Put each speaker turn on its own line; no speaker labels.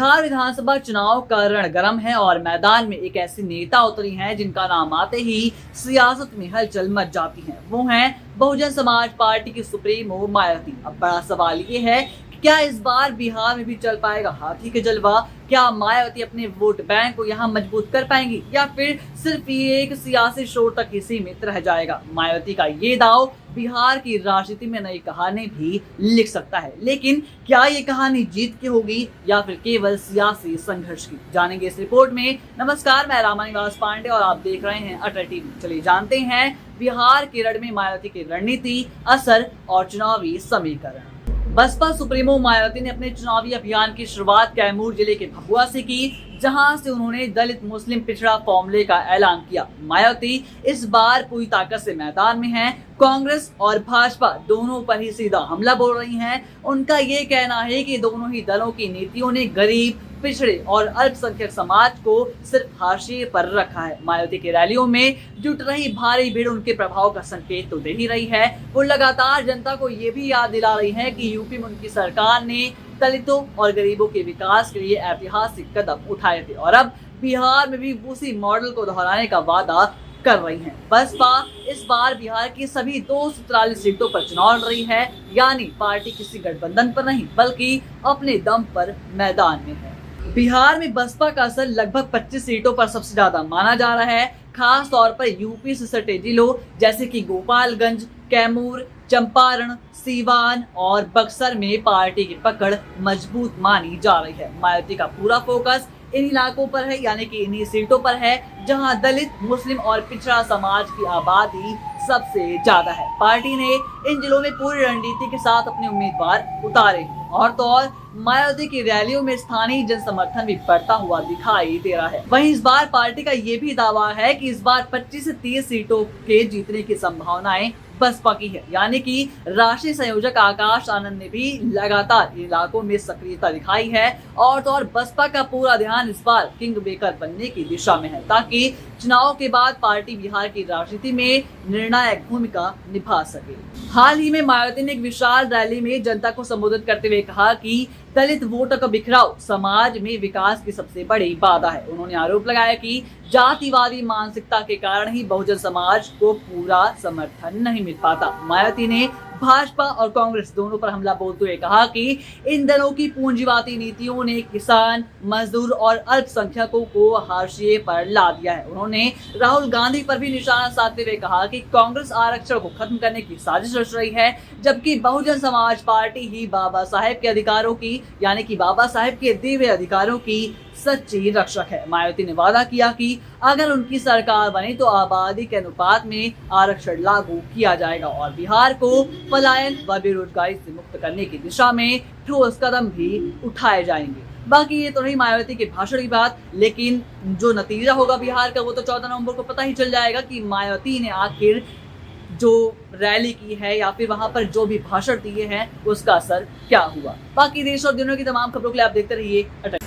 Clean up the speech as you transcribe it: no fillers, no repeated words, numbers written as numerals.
बिहार विधानसभा चुनाव का रण गर्म है और मैदान में एक ऐसी नेता उतरी हैं जिनका नाम आते ही सियासत में हलचल मच जाती है। वो हैं बहुजन समाज पार्टी की सुप्रीमो मायावती। अब बड़ा सवाल ये है कि क्या इस बार बिहार में भी चल पाएगा हाथी के जलवा? क्या मायावती अपने वोट बैंक को यहाँ मजबूत कर पाएंगी या फिर सिर्फ ये एक सियासी शोर तक ही सीमित रह जाएगा? मायावती का ये दाव बिहार की राजनीति में नई कहानी भी लिख सकता है, लेकिन क्या ये कहानी जीत की होगी या फिर केवल सियासी संघर्ष की? जानेंगे इस रिपोर्ट में। नमस्कार, मैं रामानिवास पांडे और आप देख रहे हैं अटल टीवी। चलिए जानते हैं बिहार के रण में मायावती की रणनीति, असर और चुनावी समीकरण। बसपा सुप्रीमो मायावती ने अपने चुनावी अभियान की शुरुआत कैमूर जिले के भभुआ से की, जहां से उन्होंने दलित मुस्लिम पिछड़ा फॉर्मूले का ऐलान किया। मायावती इस बार पूरी ताकत से मैदान में हैं। कांग्रेस और भाजपा दोनों पर ही सीधा हमला बोल रही हैं। उनका ये कहना है कि दोनों ही दलों की नीतियों ने गरीब, पिछड़े और अल्पसंख्यक समाज को सिर्फ हाशिए पर रखा है। मायावती की रैलियों में जुट रही भारी भीड़ उनके प्रभाव का संकेत तो दे ही रही है। वो लगातार जनता को ये भी याद दिला रही है कि यूपी में उनकी सरकार ने दलितों और गरीबों के विकास के लिए ऐतिहासिक कदम उठाए थे और अब बिहार में भी उसी मॉडल को दोहराने का वादा कर रही है। बसपा इस बार बिहार की सभी 243 सीटों पर चुनाव लड़ रही है, यानी पार्टी किसी गठबंधन पर नहीं बल्कि अपने दम पर मैदान में है। बिहार में बसपा का असर लगभग 25 सीटों पर सबसे ज्यादा माना जा रहा है। खास तौर पर यूपी से सटे जिलों जैसे कि गोपालगंज, कैमूर, चंपारण, सीवान और बक्सर में पार्टी की पकड़ मजबूत मानी जा रही है। मायावती का पूरा फोकस इन इलाकों पर है, यानी कि इन्हीं सीटों पर है जहां दलित, मुस्लिम और पिछड़ा समाज की आबादी सबसे ज्यादा है। पार्टी ने इन जिलों में पूरी रणनीति के साथ अपने उम्मीदवार उतारे हैं और तो और मायावती की रैलियों में स्थानीय जन समर्थन भी बढ़ता हुआ दिखाई दे रहा है। वहीं इस बार पार्टी का ये भी दावा है कि इस बार 25 से 30 सीटों के जीतने की संभावनाएं बसपा की है, यानी कि राष्ट्रीय संयोजक आकाश आनंद ने भी लगातार इलाकों में सक्रियता दिखाई है और तो और बसपा का पूरा ध्यान इस बार किंग मेकर बनने की दिशा में है ताकि चुनाव के बाद पार्टी बिहार की राजनीति में निर्णायक भूमिका निभा सके। हाल ही में मायावती ने एक विशाल रैली में जनता को संबोधित करते हुए कहा कि दलित वोटों का बिखराव समाज में विकास की सबसे बड़ी बाधा है। उन्होंने आरोप लगाया कि जातिवादी मानसिकता के कारण ही बहुजन समाज को पूरा समर्थन नहीं मिल पाता। मायावती ने भाजपा और कांग्रेस दोनों पर हमला बोलते हुए कहा कि इन दलों की पूंजीवादी नीतियों ने किसान, मजदूर और अल्पसंख्यकों को हाशिए पर ला दिया है। उन्होंने राहुल गांधी पर भी निशाना साधते हुए कहा कि कांग्रेस आरक्षण को खत्म करने की साजिश रच रही है, जबकि बहुजन समाज पार्टी ही बाबा साहेब के अधिकारों की, यानी कि बाबा साहेब के दिए हुए अधिकारों की सच्ची रक्षक है। मायावती ने वादा किया कि अगर उनकी सरकार बनी तो आबादी के अनुपात में आरक्षण लागू किया जाएगा और बिहार को पलायन व बेरोजगारी से मुक्त करने की दिशा में ठोस कदम भी उठाए जाएंगे। बाकी ये तो रही मायावती के भाषण की बात, लेकिन जो नतीजा होगा बिहार का वो तो 14 नवंबर को पता ही चल जाएगा कि मायावती ने आखिर जो रैली की है या फिर वहां पर जो भी भाषण दिए हैं उसका असर क्या हुआ। बाकी देश और दुनिया की तमाम खबरों के लिए आप देखते रहिए अटल।